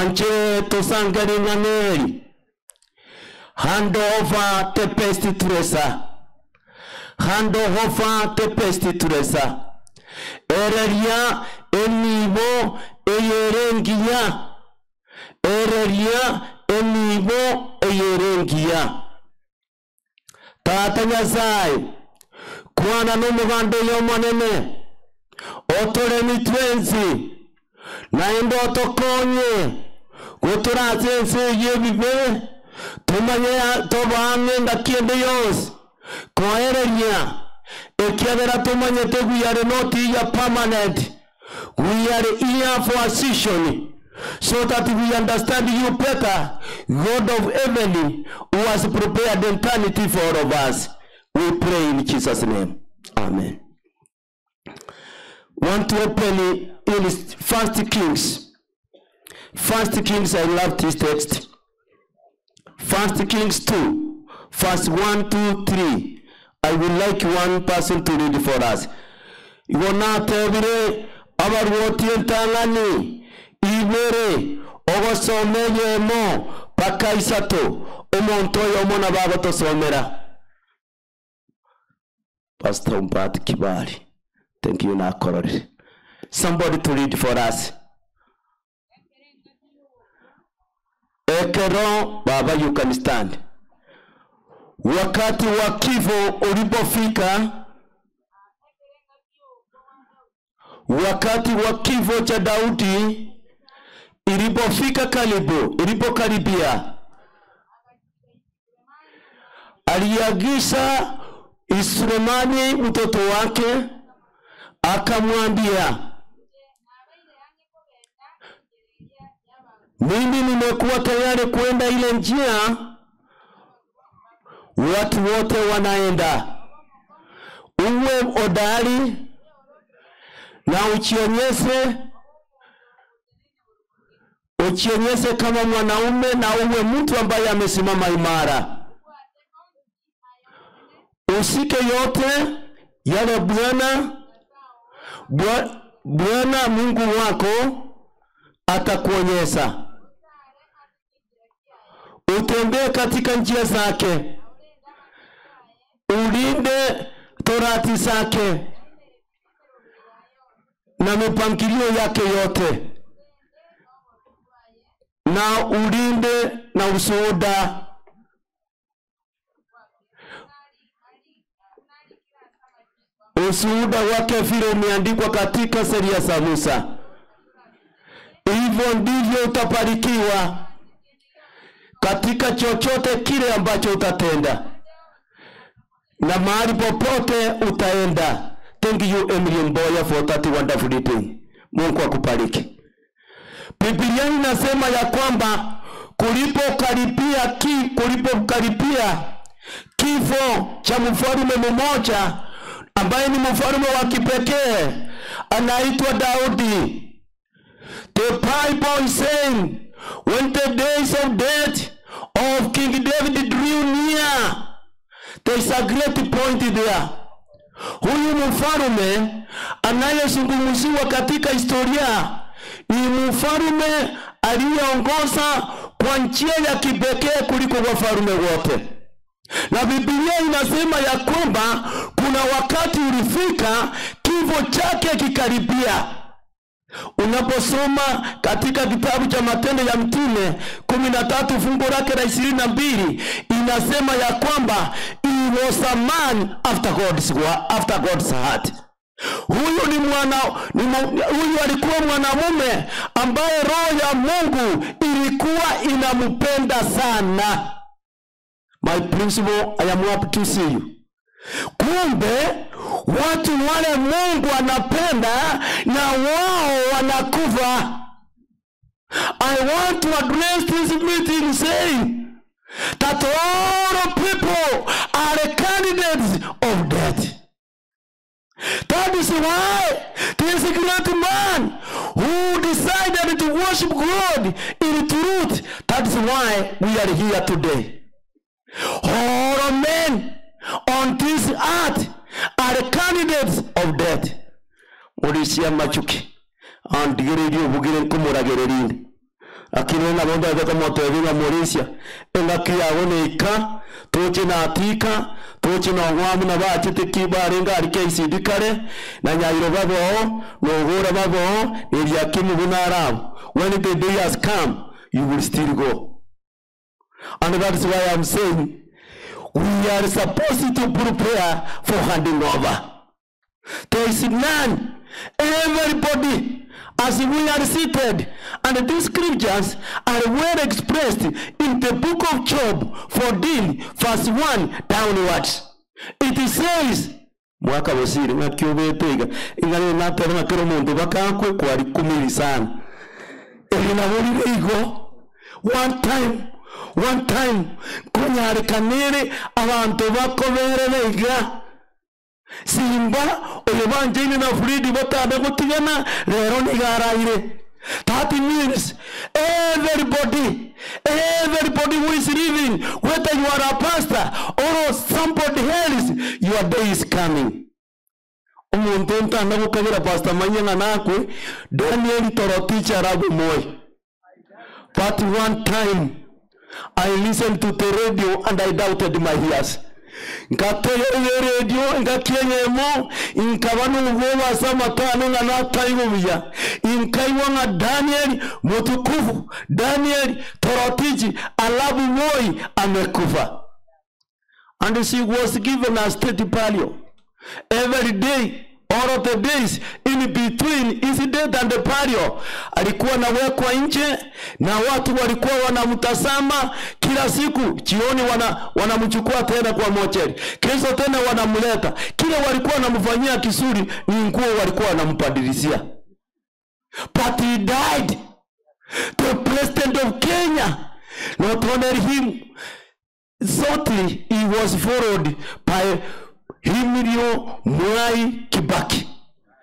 Manche tosangani nganeri. Hand over the best treasure. Hand over the best treasure. Ereria enibo eyerengia. Ereria enibo eyerengia. Tata Nyasaye kwana n'umugando y'omonene otore mitwenzi naende otokonye guturazense yebibe tumanye tobane ndakiende yose koereria ekiagera tumanye te we are not here permanent, we are here for a season, so that we understand you better, God of heaven, who has prepared eternity for all of us. We pray in Jesus' name. Amen. Want to open in 1 Kings. 1 Kings, I love this text. 1 Kings 2, verse 1, 2, 3. I would like one person to read for us. You will not tell me about what you tangani. Ibere ogosomeye mo pakaisato omontoyo omona baba to somera. Pastor Mbati Kibali. Thank you, Nakorori. Somebody to read for us. Ekero baba, you can stand. Wakati wa kifo ulipofika, wakati wa kifo cha Daudi ilipofika ilipokaribia, aliagiza Sulemani mtoto wake, akamwambia, mimi nimekuwa tayari kwenda ile njia watu wote wanaenda. Uwe hodari na uchionyeshe kama mwanaume, na uwe mtu ambaye amesimama imara. Usike yote yale Bwana Mungu wako atakuonyesha. Utembee katika njia zake, ulinde torati zake na mipangilio yake yote, na ulinde na ushuhuda. Ushuhuda wake vile umeandikwa katika sheria za Musa. Hivyo ndivyo utafanikiwa katika chochote kile ambacho utatenda, na mahali popote utaenda. Thank you, Emily Mboya, for that wonderful reading. Mungu akubariki. Biblia inasema ya kwamba kulipokaribia kifo cha mfalme mmoja ambaye ni mfalme wa kipekee anaitwa Daudi. The Bible is saying, when the days of death of King David drew near, there is a great point there. Huyu mfalme anayezungumziwa katika historia ni mfalme aliyeongoza kwa njia ya kipekee kuliko wafalme wote. Na Biblia inasema ya kwamba kuna wakati ulifika kifo chake kikaribia. Unaposoma katika kitabu cha Matendo ya Mitume 13 fungu lake la 22, inasema ya kwamba he was a man after God's heart. Huyu alikuwa mwanamume ambaye roho ya Mungu ilikuwa inampenda sana. My principal, I am happy to see you. Kumbe watu wale Mungu anapenda na wao wanakufa. I want to address this meeting saying that all people are candidates of death. That is why there is a great man who decided to worship God in truth. That is why we are here today. All men on this earth are candidates of death. Modisia machuki andigeredio bugire kumuragererinde akirona bonda doka motovinga Malaysia enga kiyaone ika toche na atika toche na ngwamu na bachete kibarenga RKCD kare na nyairo babo no gora babo ni yakimu bunarabu. When the day has come, you will still go. And that's why I'm saying we are supposed to prepare for handing over. There is none. Everybody, as we are seated, and these scriptures are well expressed in the book of Job 14, verse 1 downwards. It says, mwaka wasiri nga kiobetega ingane natera ngakero mundu bakakwe kwari kumiri sana. Elina wuli ego one time kunyari kanere abantu bakobere bega simba oyebanjini na fridi batabe gutigana rero nigaraire. That means everybody who is living, whether you are a pastor or somebody else, your day is coming. Umuntu ntanda gukabira pastor manyanga nakwe Daniel toroticha rabu moy. But one time I listened to the radio and I doubted my ears. Nkatoyo radio ngakiyenyemo inkabanu ngoma sama tano na nataibuya inkaiwa na Daniel mutukufu Daniel torotichi alabu moy amekufa. And she was given a state palio every day. All of the days in between incident and the palio alikuwa nawekwa nje na watu walikuwa wanamtazama kila siku. Jioni wanamchukua tena kwa mocheri, kesho tena wanamleta. Kile walikuwa wanamfanyia kisuri ni nguo walikuwa wanampadilisia. But he died. The president of Kenya, not only him, shortly he was followed by Emilio Mwai Kibaki.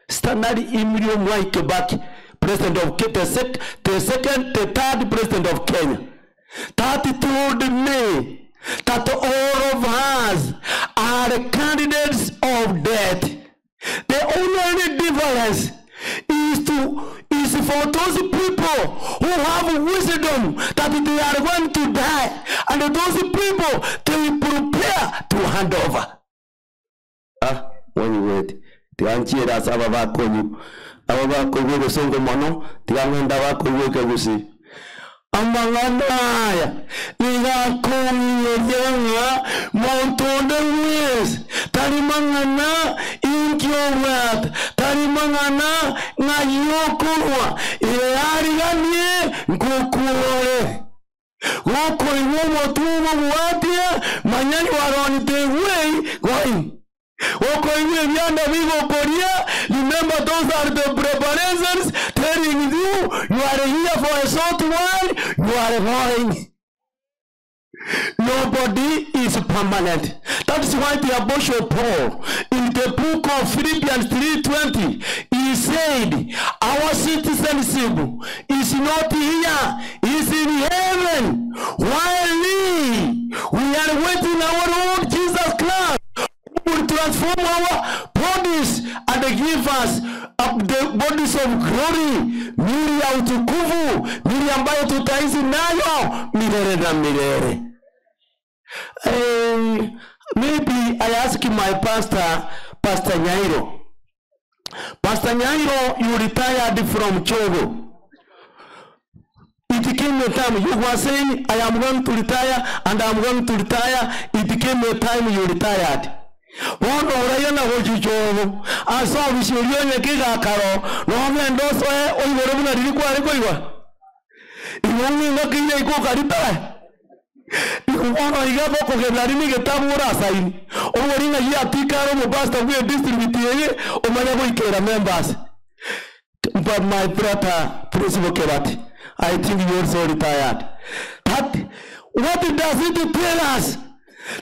Standard Emilio Mwai Kibaki, president of Kenya, the third president of Kenya. That told me that all of us are candidates of death. The only difference is for those people who have wisdom that they are going to die, and those people they prepare to hand over. When you wait, the anchor as Abakonyu, Abakonyu, the Songo Mono, the Amanda Gusi. Amanganaya, Nigakonga, Monton the West, Tarimangana, Inkiowat, Tarimangana, Nayokoa, Iarianie, Gokore. Goko Iwomo Tumo Watia, Manyan were on the way going. Remember, those are the preparations telling you are here for a short while, you are going. Nobody is permanent. That's why the Apostle Paul in the book of Philippians 3:20 he said, our citizenship is not here, is in heaven. While we are waiting our Lord Jesus Christ will transform our bodies and give us the bodies of glory. Miri ya utukufu, miri ambayo tutaishi nayo milele na milele. Maybe I ask my Pastor Nyairo. Pastor Nyairo, you retired from Chogo. It came a time you were saying, I am going to retire and I am going to retire. It came a time you retired. One orayana hojicho aso bishiriyo kiga karo no mendo so oyoro na diri kwa rikoiwa iwongi ngakinya iko karita iwona igabo ko gebari ni getabura saini owori na ya tikaro mo basta we district yeye o manya go ikera members. But my brother Principal Kebati, I think you also retired. That what does it tell us?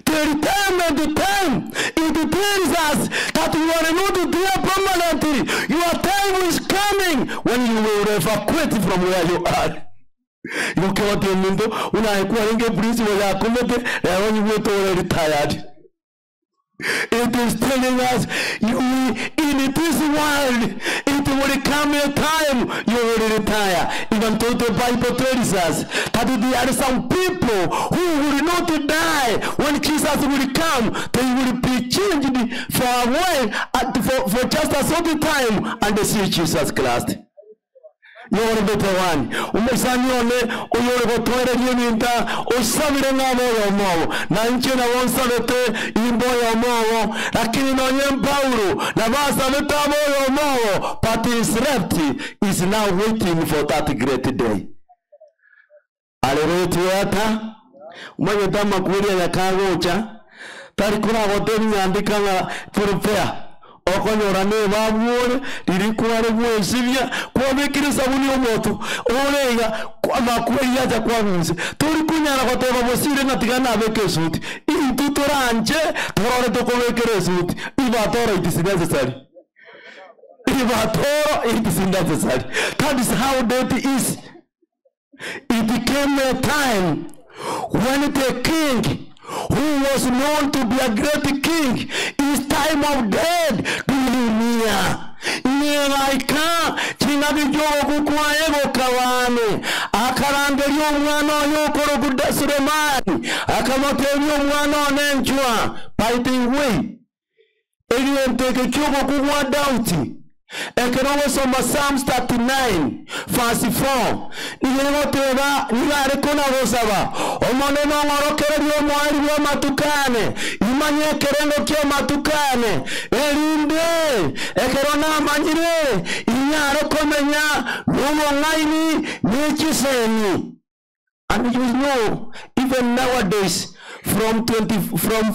The retirement time, it tells us that you are not there permanently. Your time is coming when you will evacuate from where you are. You can't remember when I call in a principle, when you were already retired. It is telling us, in this world, it will come a time you will retire. Even though the Bible tells us that there are some people who will not die when Jesus will come. They will be changed for a while, for just a certain time, and they see Jesus Christ. You're better one. Umusanyone uyore botoire yuninda usabire ngamo yomo na nchina wonsabete imbo yomo lakini nonye Paulo na basa betamo yomo, but his left is now waiting for that great day. Hallelujah. Umanye dama kuria ya kagocha tarikuna bodeni nyandika na profea okonyorane babure lirikuare mwesivya kwa mekire sabuni omoto orega kwa makweli aja kwa nze turi kunyara kwa teba bosire natigana abeke suti itutoranje torore tokomekere suti ibatoro it is necessary. That is how death is. It became a time when the king who was known to be a great king, his time of death drew near. Nyegaika chinabijogo kwa ego kawane akarangerio umwana yokoro kuda Sulemani akamoterio umwana nenjwa by the way elienteke kyogo kuwa dauti. Economics of Psalms 39 verse 4. Niloteva nilarekona rosaba. Omoneno ngorokerio mwari wa matukane. Imanye kerendo kyo matukane. Elinde ekerona manjire inyaro komenya numo ngaini nechiseni. And you know, even nowadays, from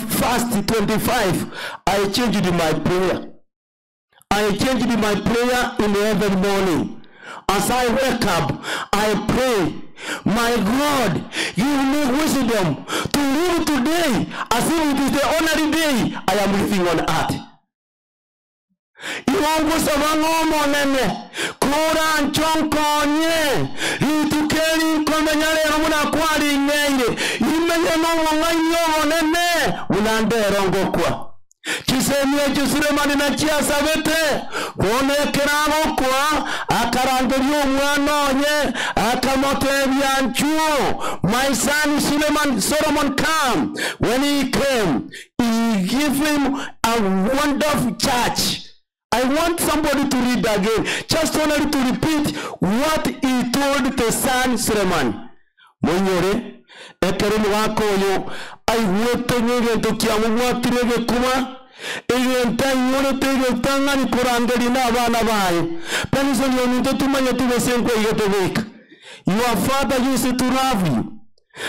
fast 25, I changed my prayer. I changed my prayer in every morning. As I wake up, I pray, my God, give me wisdom to live today as if it is the only day I am living on earth. Iwangu sabango monene, kura nchonkonye, itukeri komenyale ramuna kwari ngenge, imenye monganyo monene, unande rongo kwa. Chisemye Sulemani na chiasabete kuone keramo kwa akarangerio umwanonye akamotebya nchuo. My son Solomon came. When he came, he gave him a wonderful church. I want somebody to read again, just only to repeat what he told the son Solomon. Monyore ekerimu wako yo aiweto nyege tokiamu watirege kuma egenta nyore tege tangani kurangeri na abana baye peniso nyonito tumanye tubesenko yetebeka. Your father used to love you.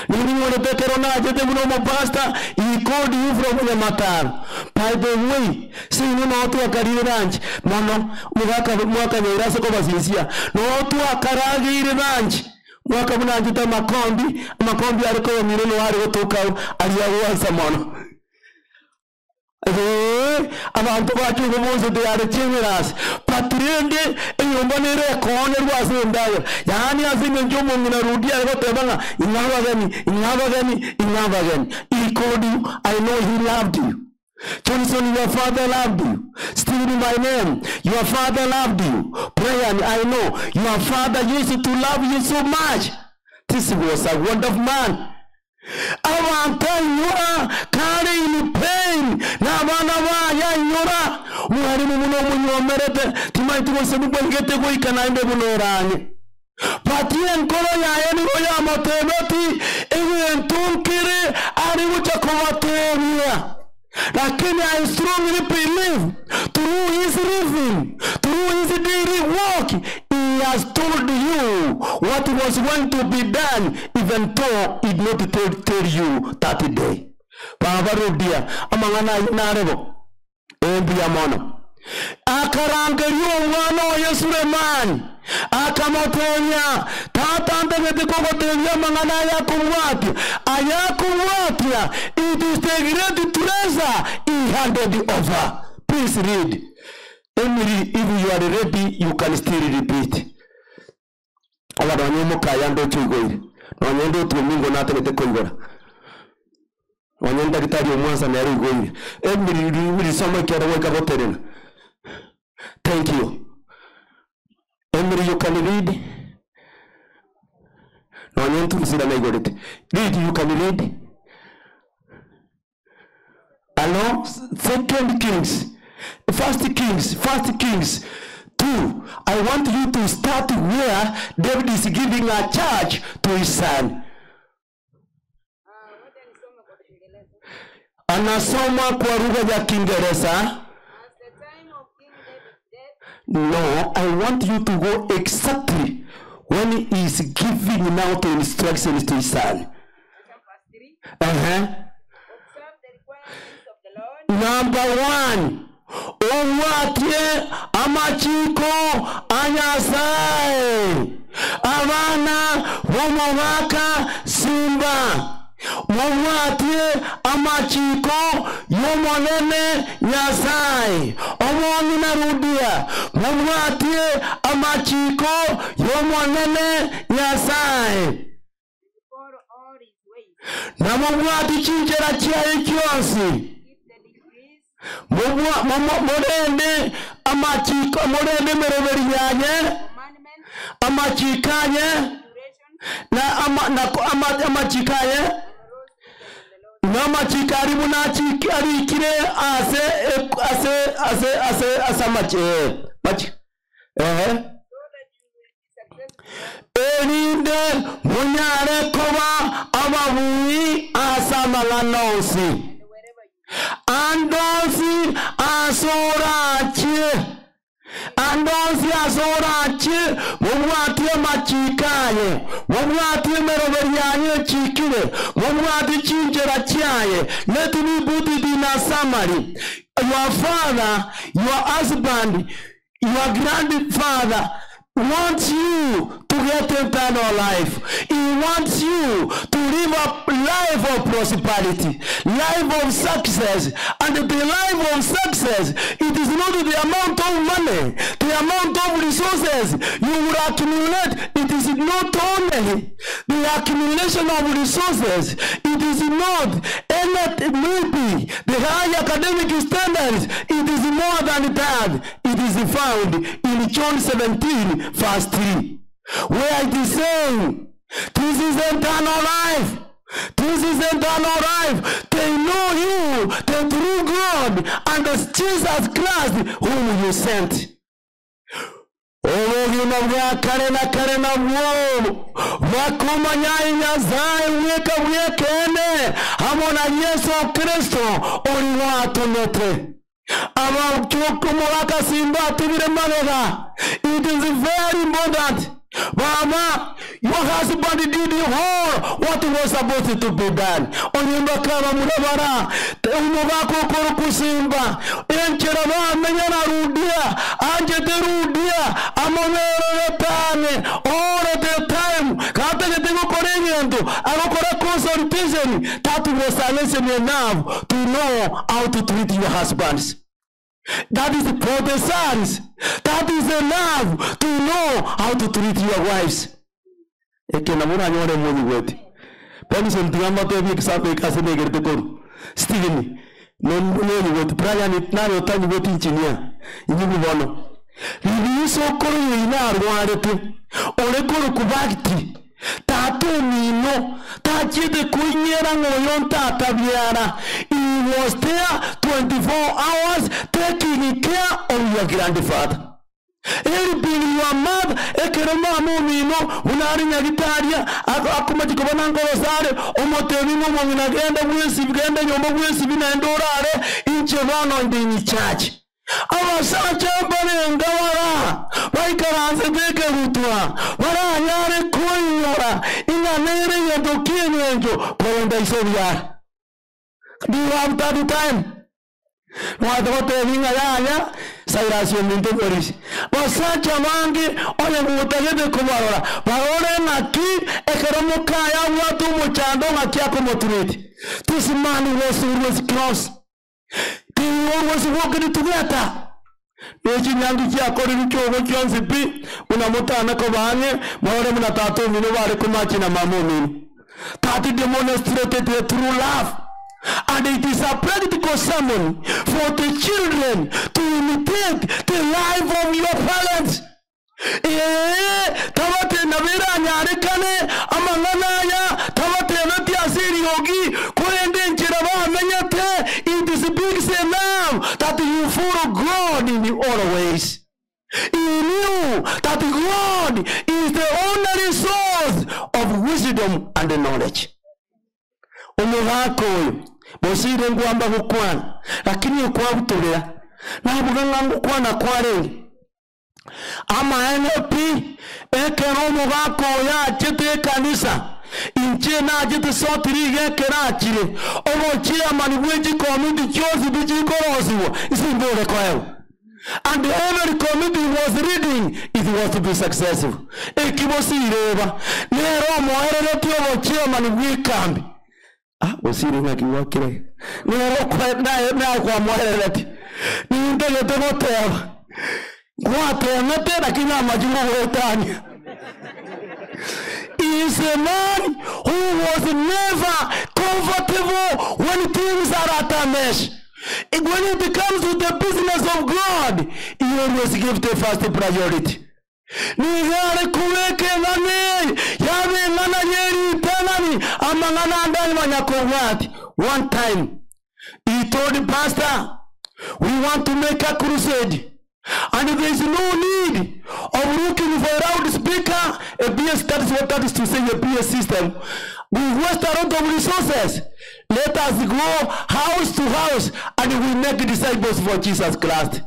Niliwole tekero na jete muno pastor, he called you from L.E Matara. By the way, si nuno otu akarire ranch mono mwaka nyairase kwa basinsia no otu akarage ire ranch mwaka munanjita makombi ariko mireno wari otukao aliyawansa mono. Abantu bacu bose they are generous. Patrende eyombonere kone rwase ndayo. Yani azinge njomo nginarudia rwotebanga ingabagani. He called you. I know he loved you. Johnson, your father loved you. Still in my name, your father loved you. Brian, I know your father used to love you so much. This was a wonderful man. Awanta yura kare in pain na bana ba ya yura muhari muno munyomerete timaitu musebu ngete ko ikana inde bunoranye patien kolo ya yani ya motebeti ewentunkire ari ucha kowateria. Lakini I strongly believe through his living, through his daily walk, he has told you what was going to be done, even though he did not tell you that day. Pavarudia, amangana inarebo, ebia mono. Akarangerio wano Yesuleman, akamotonya, tatante vetikokotenya mangana ayakumwatia, it is the great treasure he handed over. Please read. Emily, if you are ready, you can still repeat. Awadonyo mukayando chigoi. Nonyendo tumingo natemete koigora. Wanyenda kitari omwanza na yari goyi. Emiri soma kiara weka boterena. Thank you. Emiri you can read. Wanyentu msida na igorete. Read, you can read. Hello? Second Kings. First Kings 2. I want you to start where David is giving a charge to his son. Anasoma kwa lugha ya Kiingereza. No, I want you to go exactly when he is giving now the instructions to his son. Number 1. Owatie amachiko anyasai. Abana womowaka simba. Owatie amachiko yomonene nyasai. Omoni narudia. Owatie amachiko yomonene nyasai. Na mwati chinjera chiaye kionsi. Morende amachiko morende mereveri yanye amachikanye na amachikaye na amachikari munachiki arikire ase machi erinde munyare koba ababuyi asamaganosi. Andosi asorache mumwatie machikaye mumwatie meroveriyanye chikire mumwatie chinjera chiaye. Let me put it in a summary. Your father, your husband, your grandfather wants you to get eternal life. He wants you to live a life of prosperity, life of success. And the life of success, it is not the amount of money, the amount of resources you will accumulate. It is not only the accumulation of resources. It is not maybe the high academic standards. It is more than that. It is found in John 17 verse 3, where it is saying, this is eternal life. This is eternal life. They know you, the true God, and the Jesus Christ whom you sent. Omugino bwa kare na bwo bakumanya inyazaye wekene hamona Yesu Kristo oli watonete abachukumulaka simba tubire manega. It is very important. Mama, your husband did all what was supposed to be done. Onyumba kama mulabara umubako koro kusimba enchera bamenya narudia anje terudia amonero yetane all the time kata getego korengendo agokora consultation that was lesson enough to know how to treat your husbands. That is for the sons. That is enough to know how to treat your wives. Ekenamura nyore mwenye weti. Pension tuyamba tebi kisabe kasebe gerte koru. Stephen, mwenye weti. Brian itnari otanyi weti engineer. Inyibu bono. Libiso koru yina arwarete. Ole koru kubakti. Tato nino. Tachide kuinyera ngoyon tata biara. He was there 24 hours taking care of your grandfather. Helping your mother, ekeroma mumino, unari nyagitaria, akumatiko banangolo sare, omotevino mwaminagenda mwesi vigenda nyombo mwesi vinaendorare, inche vano ndini church. Awasacha banenga wara, waikaranze beke rutwa, wara yare kuinyora, inanere yendokie nyenjo, kwa wenda isoviara. Do you have that time? Watoto vinga yaya sairasio minto polisi. Wasacha mangi ole mutagede kubarora. Barore naki ekeromo kaya watu muchando ngakia komotureti. This man was close. He was walking together. Neji Nyang'ate akori bichogo kyonse pi unamutana ko banye mahore munatato mino bare kumachi na mamu mino. That demonstrated the true love. And it is a practical sermon for the children to imitate the life of your parents. Tawate navira nyarekane amanganaya tawate nati asiri yogi kurende nchiraba menyate. It is a big say now that you follow God in all ways. He knew that God is the only source of wisdom and knowledge. Umuhako bosire ngwamba gukwana lakini ukwabutulira nabuganga ngukwana kware ama NLP ekero mugako ya chete kanisa inche na jete sotiri yekerachire obo chairman weji community chose bijikorosiwo isimbole kwayo. And every committee was reading if it was to be successful. Ekibosireba nero moerere tyo chairman wekambi osiri ngakiwakire nero kwa na kwa moerere ni ndege teboteba gwate ngate lakini amajungu wetani. Is a man who was never comfortable when things are at a mess. When it comes to the business of God, he always gives the first priority. Nigare kuweke nani yabe nana yeri tanani amangana andani manyakowati. One time he told the pastor, we want to make a crusade. And there is no need of looking for a loudspeaker, a BS, that is to say a BS system. We waste a lot of resources. Let us go house to house and we make disciples for Jesus Christ.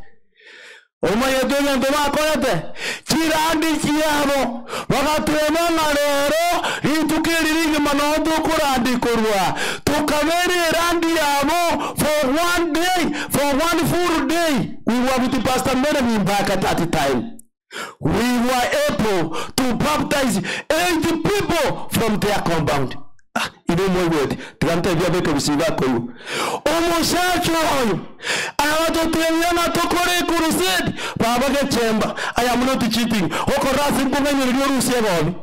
Omayedonya ndoma konete chirandi chiamo wakatwema ngarero ritukiriringi manodo kurandi kurwa tukaveri randi yamo for one day, for one full day. We were with the pastor Mary back at that time. We were able to baptize 80 people from their compound. Ino mwewet tukanta vya kubisiga koyu omushacho oyu awatotelana tokore crusade baba ke chemba. I am not cheating okorasi kumenya ryorusi yabo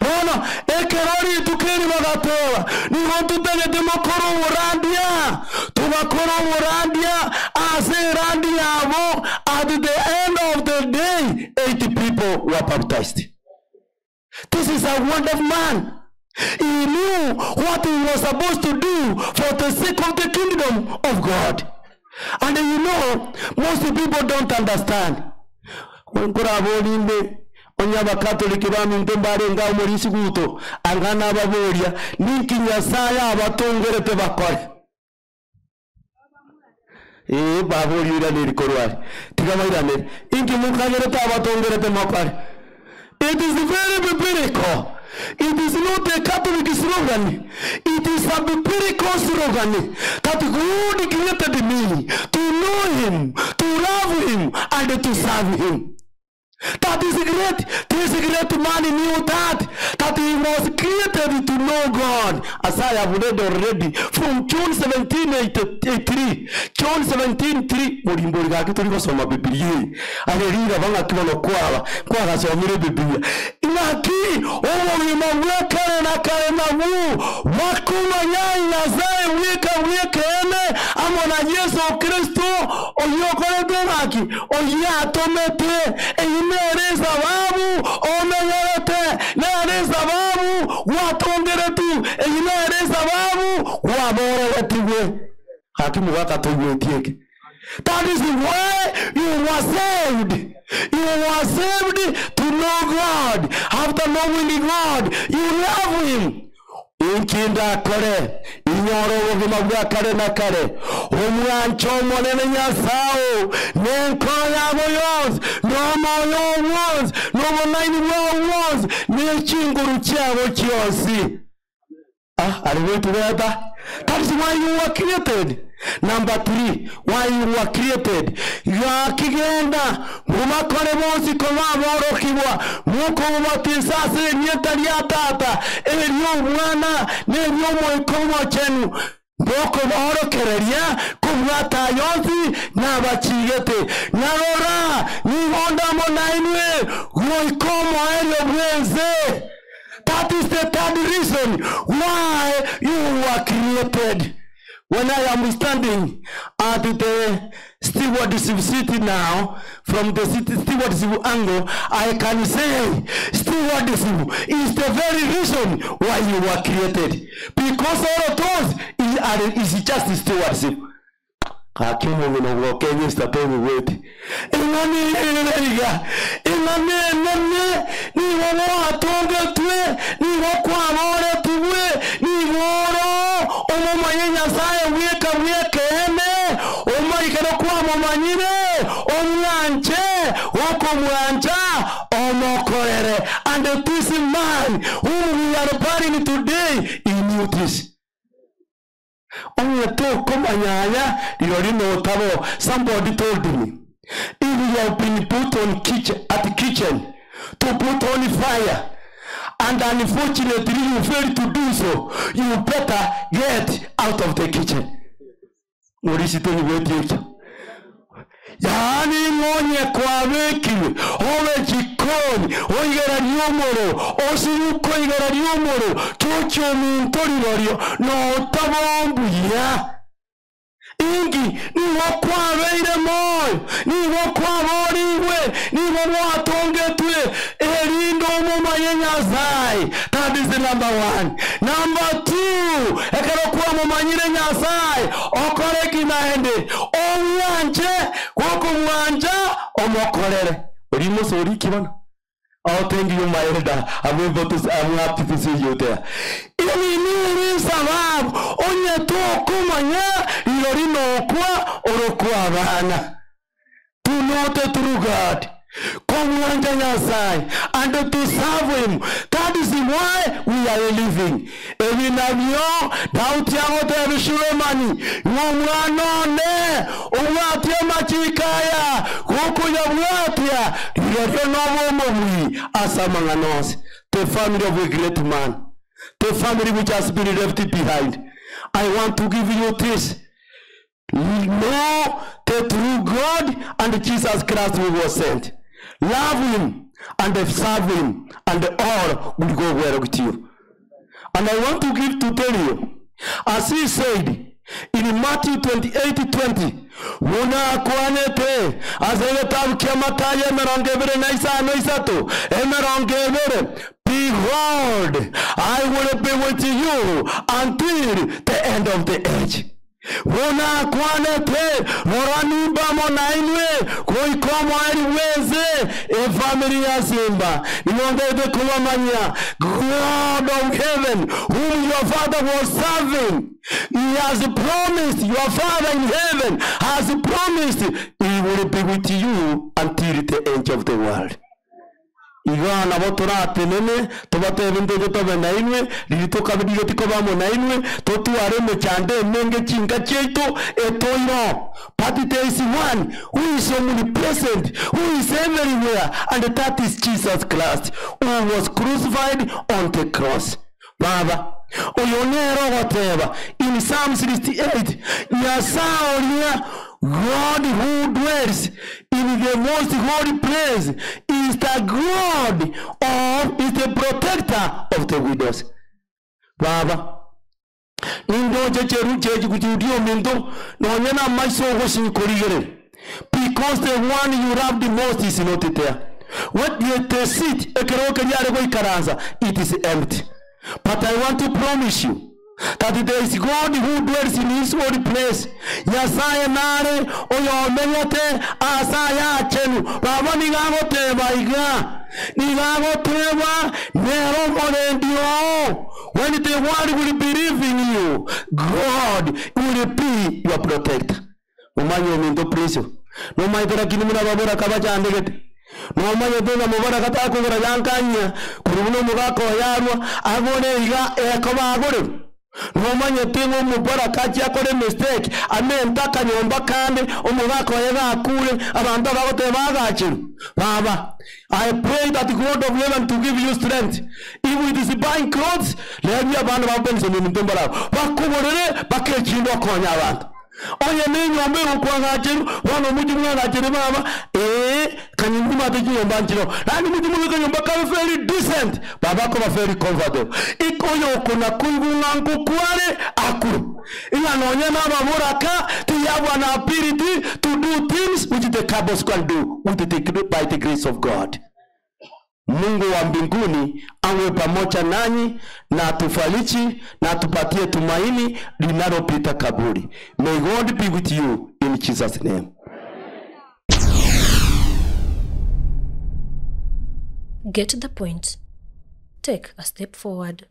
ona ekerori tukeni magatoa ni hotu tege Mokoro urandia tubakoro urandia ase randia abo. At the end of the day 80 people were baptized. This is a wonderful man. He knew what he was supposed to do for the sake of the kingdom of God. And you know, most people don't understand. When Kurabolimbe, Onyaba Catholic Ramintombare nga umorisi guto, angana baboria, ninki nyasaya abatongere tebakore. Babori yurani rikorwari. Tigamairane. Inki mukagere tabatongere temakare. It is very biblical. It is not a Catholic slogan. It is a biblical slogan that God created me to know Him, to love Him, and to serve Him. That is great. This great man knew that he was created to know God. As I have read already from John 17:83. John 17:3. Murimburiga kituriko soma Biblia. Alirira banga kibono kwa somire Biblia. Inaki owo mwekare na kare na wu wakuma nyai na zai weka ene amona Yesu Kristo oyokore demaki oyatomete nereza babu omenyerete nereza babu watongeretu nereza babu waboretiwe hakimu wakatoyetieke. That is why you were saved. You were saved to know God. After knowing God, you love Him. Inkinda kore inyoro wogima bwa kare na kare omwancho monene nyasao nenkoya boyos no moyo was no online was ne chinguru chabo chiosi. Are we together? That is why you were created. Number 3, why you were created. Ya kigenda mumakore bonsi komaboro kiwa muko mubatisase nyetalia tata elio mwana nelio moikomo chenu boko bahoro kereria kumwata yonsi na bachigete narora ni honda monainwe moikomo elio mwenze. That is the third reason why you were created. When I am standing at the stewardship seat now, from the stewardship angle, I can say stewardship is the very reason why you were created. Because all of those is just stewardship. Hakimu mino Kenya stapeni weti. Ingani ni wawa atonge tuwe, ni wakwa amore tuwe, ni woro, omoma yenya saye weke eme, oma ikano kwa momanyine, omwanche, wako mwancha, omokorere. And this man whom we are burying today, he knew this. Somebody told me, if you have been put on at the kitchen to put on fire, and unfortunately you fail to do so, you better get out of the kitchen. Yani ngonye kwa wekiwe, owe jikoni, oigera nyomoro, osiyuko igera nyomoro, chocho mintori lorio, no tabombu ya. Ingi, ni wakwa weire moyo, ni wakwa woriwe, ni wakwa tongetwe, erindo moma yenya zai. That is the number one. Number two, ekero kwa moma yenya zai, okore kinaende, omwanje, wako mwanja, omokorere. Orimo sori kibana. Oh, thank you, my elder. I'm happy to see you there. Ili nini sababu, onye to kumanya, ilorino kwa, orokwa bana. To know the true God. Kumwanja nyasai, and to serve him. That is why we are living. Evi navyo, dauti yangote ya vishuremani, umwanone, umwatia machikaya, kukuya mwatia, ilorino mwi, asamanganosi. The family of a great man. The family which has been left behind. I want to give you this. Know the true God and Jesus Christ who was sent. Love him and serve him, and all will go well with you. And I want to tell you, as he said in Matthew 28:20, Wuna kwanete azayeta kiamataye merongevere naisa noisato emerongevere. Behold, I will be with you until the end of the age. Wona kwanete morani bamo nainwe koi komo eriweze family ya Simba niongeze kumamanya God of heaven whom your father was serving. He has promised, your father in heaven has promised he will be with you until the end of the world. Igana botora tenene tobate binde tobe nainwe litoka bidiyo tikoba mo nainwe totu are me chande nenge chinga cheito etoiro. But there is one who is omnipresent, who is everywhere, and that is Jesus Christ, who was crucified on the cross. Baba oyonero whatever in Psalm 68 Nyasaolia, God who dwells in the most holy place is the God or is the protector of the widows. Baba nindo jecheru kujudio mindo no nyana maiso goshi korigere, because the one you love the most is not there. What the seat ekeroke yare go ikaranza, it is empty. But I want to promise you that there is God who dwells in his holy place. Yasaya nare oyo menyate asaya chenu. Baba nigagote baiga. Nigagote nero morendio. When the world will believe in you, God will be your protector. Umanyo mindo preso. No maitera kinimuna babora kabacha andegete. No mayo denga mubara kata ko garajankanya kuruno mugako yarwa agone iga ekoba agore. No mayo tengo mubara kachi akore mistake amenta kanyomba kande omugako yega akure abantu bagote bagachiru. Baba, I pray that the God of heaven to give you strength. If it is buying clothes, let me abandon my pencil in the Tumbara. Bakuborere bakechindo konya abantu. Oye ninyo ambe kwa ngachiru wano mujimu ngachiru baba kanyumba teji yombanchiro nani mujimu kanyumba ka very decent baba ko very comfortable ikoyo kuna kungu ngangu kware akuru Inganonya na mamuraka to have an ability to do things which the cabals can do by the grace of God. Mungu wa mbinguni awe pamoja nanyi na atufariji na atupatie tumaini linalopita kaburi. May God be with you in Jesus' name. Get the point. Take a step forward.